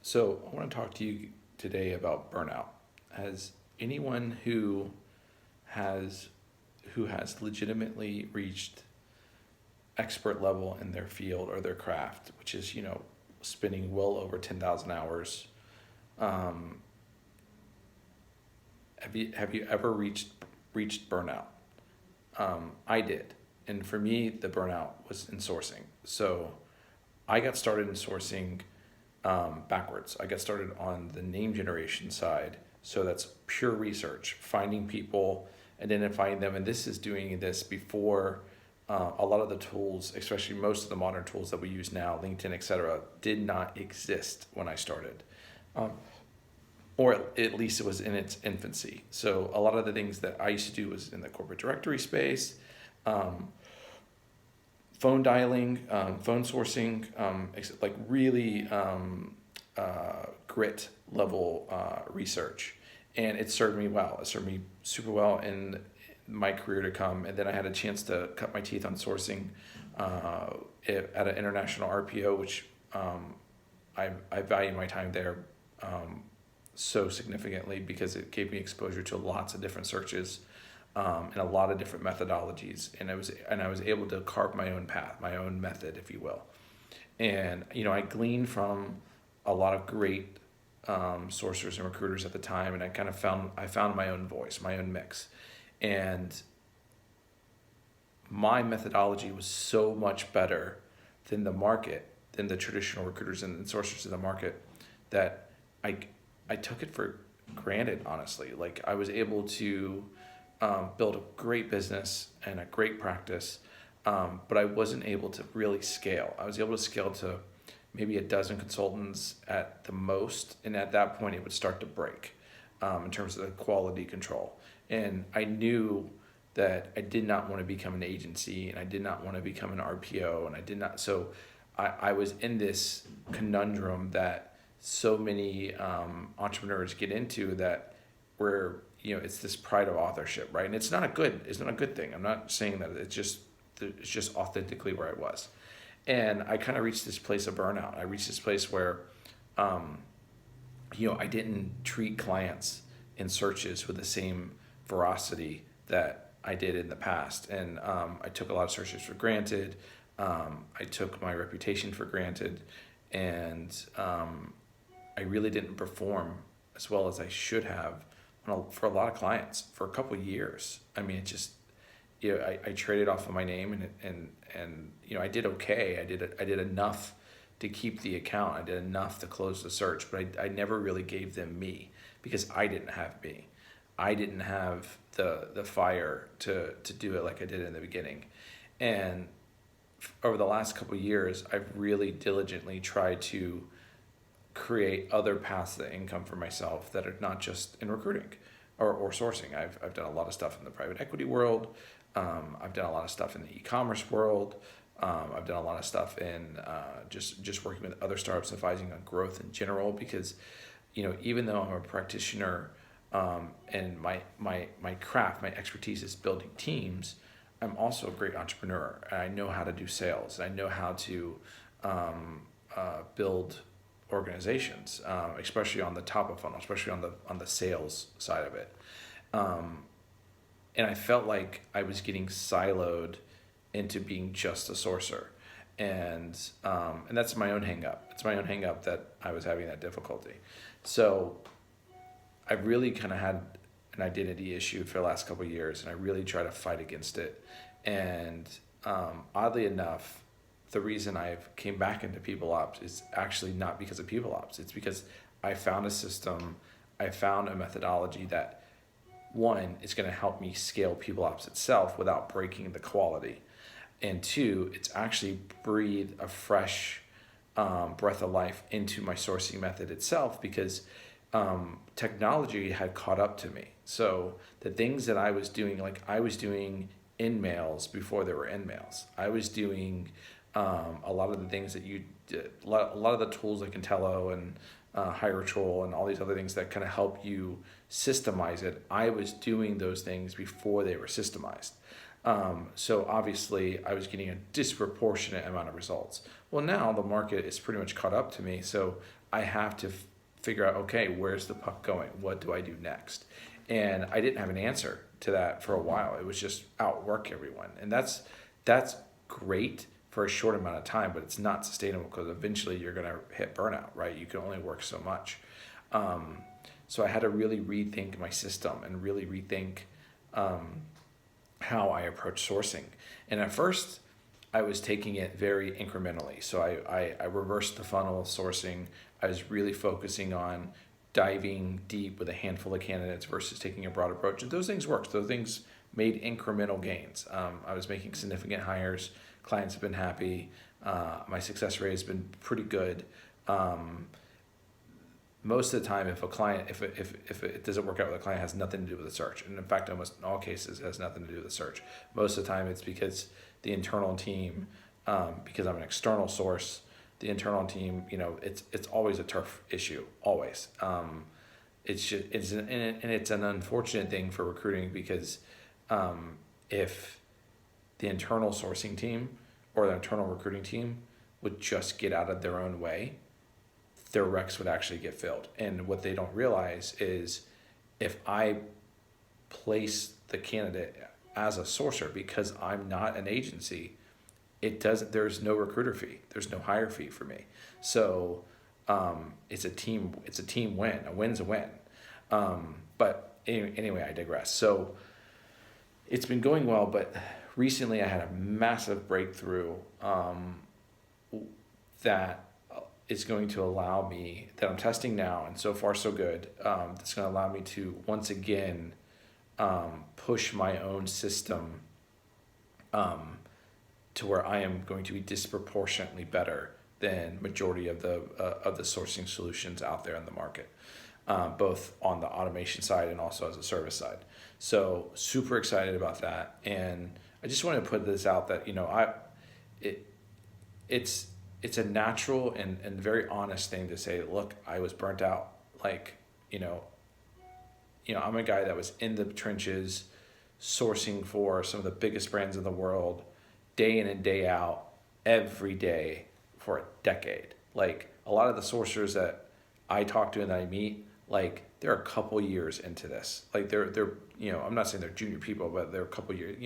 So I want to talk to you today about burnout. As anyone has who has legitimately reached expert level in their field or their craft, which is spending well over 10,000 hours, um, have you ever reached burnout? I did, and for me, the burnout was in sourcing. So I got started in sourcing backwards. I got started on the name generation side. So that's pure research, finding people, identifying them. And this is doing this before a lot of the tools, especially most of the modern tools that we use now, LinkedIn, et cetera, did not exist when I started. Um, or at least it was in its infancy. So a lot of the things that I used to do was in the corporate directory space, um, phone dialing, phone sourcing, like really grit level research. And it served me well. It served me super well in my career to come. And then I had a chance to cut my teeth on sourcing at an international RPO, which I value my time there so significantly because it gave me exposure to lots of different searches and a lot of different methodologies, and I was able to carve my own path, my own method, if you will. And I gleaned from a lot of great sourcers and recruiters at the time, and I found my own voice, my own mix, and my methodology was so much better than the market, than the traditional recruiters and sourcers in the market, that I took it for granted, honestly. Like I was able to build a great business and a great practice, but I wasn't able to really scale. I was able to scale to maybe a dozen consultants at the most, and at that point it would start to break in terms of the quality control. And I knew that I did not want to become an agency, and I did not want to become an RPO, and I did not. So I was in this conundrum that so many entrepreneurs get into, that where it's this pride of authorship, right? And it's not a good thing. I'm not saying that. It's just authentically where I was, and I kind of reached this place of burnout. I reached this place where I didn't treat clients in searches with the same veracity that I did in the past, and I took a lot of searches for granted. I took my reputation for granted, and I really didn't perform as well as I should have for a lot of clients for a couple of years. I mean, it just, I traded off of my name, and I did okay. I did enough to keep the account. I did enough to close the search, but I never really gave them me because I didn't have me. I didn't have the fire to do it like I did in the beginning. And over the last couple of years, I've really diligently tried to create other paths to income for myself that are not just in recruiting or sourcing. I've done a lot of stuff in the private equity world. I've done a lot of stuff in the e-commerce world. I've done a lot of stuff in just working with other startups, advising on growth in general, because even though I'm a practitioner and my craft, my expertise is building teams, I'm also a great entrepreneur, and I know how to do sales, and I know how to build organizations, especially on the top of funnel, especially on the sales side of it. And I felt like I was getting siloed into being just a sourcer, and that's my own hang up. It's my own hang up that I was having that difficulty. So I really kind of had an identity issue for the last couple of years, and I really try to fight against it. And oddly enough, the reason I've came back into people ops is actually not because of people ops. It's because I found a system, I found a methodology that, one, is going to help me scale people ops itself without breaking the quality. And two, it's actually breathed a fresh breath of life into my sourcing method itself, because technology had caught up to me. So the things that I was doing, like I was doing in mails before there were in mails. I was doing a lot of the things that you did, a lot of the tools like Intello and Hiretroll and all these other things that kind of help you systemize it. I was doing those things before they were systemized. So obviously I was getting a disproportionate amount of results. Well, now the market is pretty much caught up to me. So I have to figure out, okay, where's the puck going? What do I do next? And I didn't have an answer to that for a while. It was just outwork everyone. And that's great for a short amount of time, but it's not sustainable because eventually you're going to hit burnout, right? You can only work so much. So I had to really rethink my system and really rethink how I approach sourcing. And at first, I was taking it very incrementally. So I reversed the funnel of sourcing. I was really focusing on diving deep with a handful of candidates versus taking a broad approach. And those things worked. Those things made incremental gains. I was making significant hires. Clients have been happy. My success rate has been pretty good. Most of the time, if a client, if it doesn't work out with a client, it has nothing to do with the search. And in fact, almost in all cases, it has nothing to do with the search. Most of the time, it's because the internal team, because I'm an external source, the internal team, it's always a turf issue, always. It's an unfortunate thing for recruiting because if the internal sourcing team or the internal recruiting team would just get out of their own way, their recs would actually get filled. And what they don't realize is if I place the candidate as a sourcer because I'm not an agency, there's no recruiter fee. There's no hire fee for me. So it's a team win. A win's a win. But anyway, I digress. So it's been going well, but recently I had a massive breakthrough that is going to allow me, that I'm testing now, and so far so good, that's going to allow me to once again push my own system to where I am going to be disproportionately better than majority of the sourcing solutions out there in the market, both on the automation side and also as a service side. So super excited about that, and I just want to put this out that it's a natural and very honest thing to say, look, I was burnt out. Like, I'm a guy that was in the trenches sourcing for some of the biggest brands in the world, day in and day out, every day for a decade. Like a lot of the sourcers that I talk to and that I meet, like they're a couple years into this. Like they're I'm not saying they're junior people, but they're a couple years,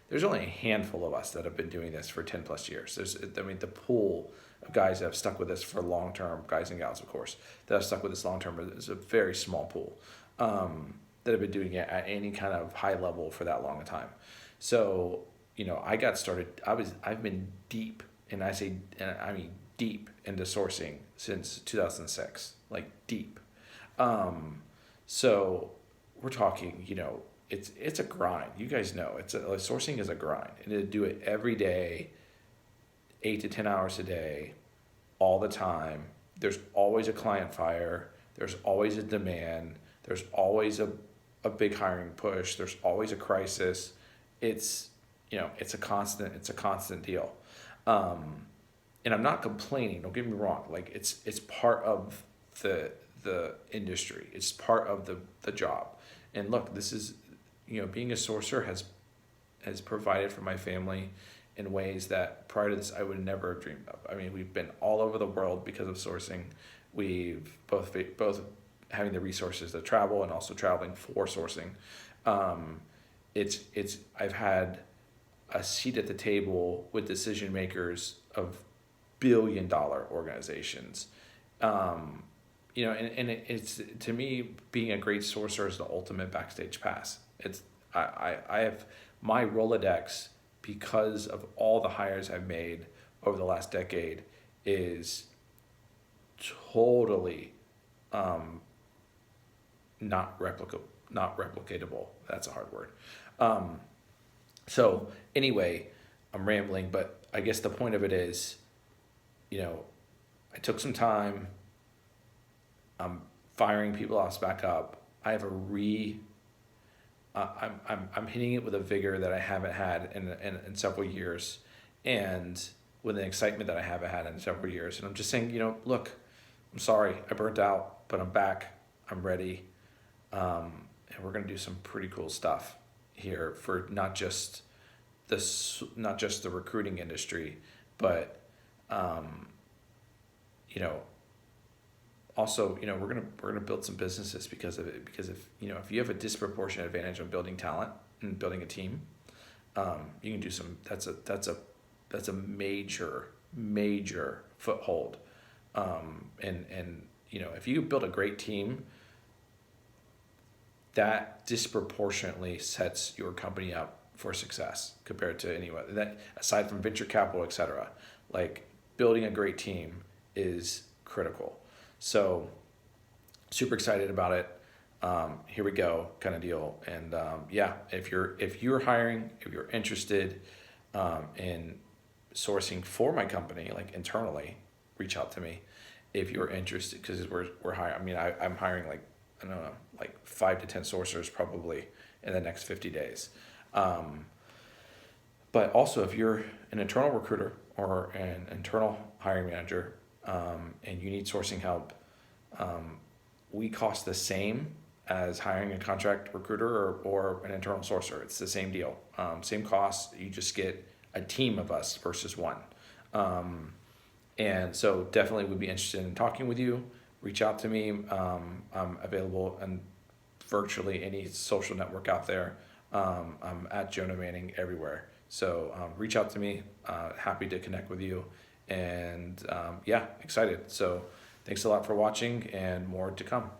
there's only a handful of us that have been doing this for 10 plus years. The pool of guys that have stuck with this for long term, guys and gals, of course, that have stuck with this long term is a very small pool that have been doing it at any kind of high level for that long a time. So, I got started, I've been deep, and I mean deep into sourcing since 2006, like deep. So we're talking, it's a grind. You guys know sourcing is a grind, and to do it every day, 8 to 10 hours a day, all the time. There's always a client fire. There's always a demand. There's always a big hiring push. There's always a crisis. It's a constant deal. And I'm not complaining. Don't get me wrong. Like it's part of the industry. It's part of the job. And look, this is, being a sourcer has provided for my family in ways that prior to this I would never have dreamed of. I mean, we've been all over the world because of sourcing. We've both having the resources to travel and also traveling for sourcing. I've had a seat at the table with decision makers of billion-dollar organizations. And it's, to me, being a great sourcer is the ultimate backstage pass. I have my Rolodex, because of all the hires I've made over the last decade, is totally not replicatable. That's a hard word. So anyway, I'm rambling, but I guess the point of it is, I took some time. I'm firing people off back up. I have I'm hitting it with a vigor that I haven't had in several years, and with an excitement that I haven't had in several years. And I'm just saying, look, I'm sorry, I burnt out, but I'm back. I'm ready, and we're gonna do some pretty cool stuff. here for not just the recruiting industry, but you know, also, you know, we're gonna build some businesses because of it. Because if you know, if you have a disproportionate advantage on building talent and building a team, you can do some. That's a major foothold. And you know, if you build a great team, that disproportionately sets your company up for success compared to anyone that, aside from venture capital, etc. Like, building a great team is critical. So super excited about it. Here we go, kind of deal. And yeah, if you're hiring, if you're interested in sourcing for my company, like internally, reach out to me. If you're interested, because we're hiring. I mean, I'm hiring, like, I don't know, like 5 to 10 sourcers probably in the next 50 days. But also, if you're an internal recruiter or an internal hiring manager, and you need sourcing help, we cost the same as hiring a contract recruiter or an internal sourcer. It's the same deal, same cost. You just get a team of us versus one. And so definitely would be interested in talking with you. Reach out to me. I'm available on virtually any social network out there. I'm at Jonah Manning everywhere. So reach out to me. Happy to connect with you. And yeah, excited. So thanks a lot for watching, and more to come.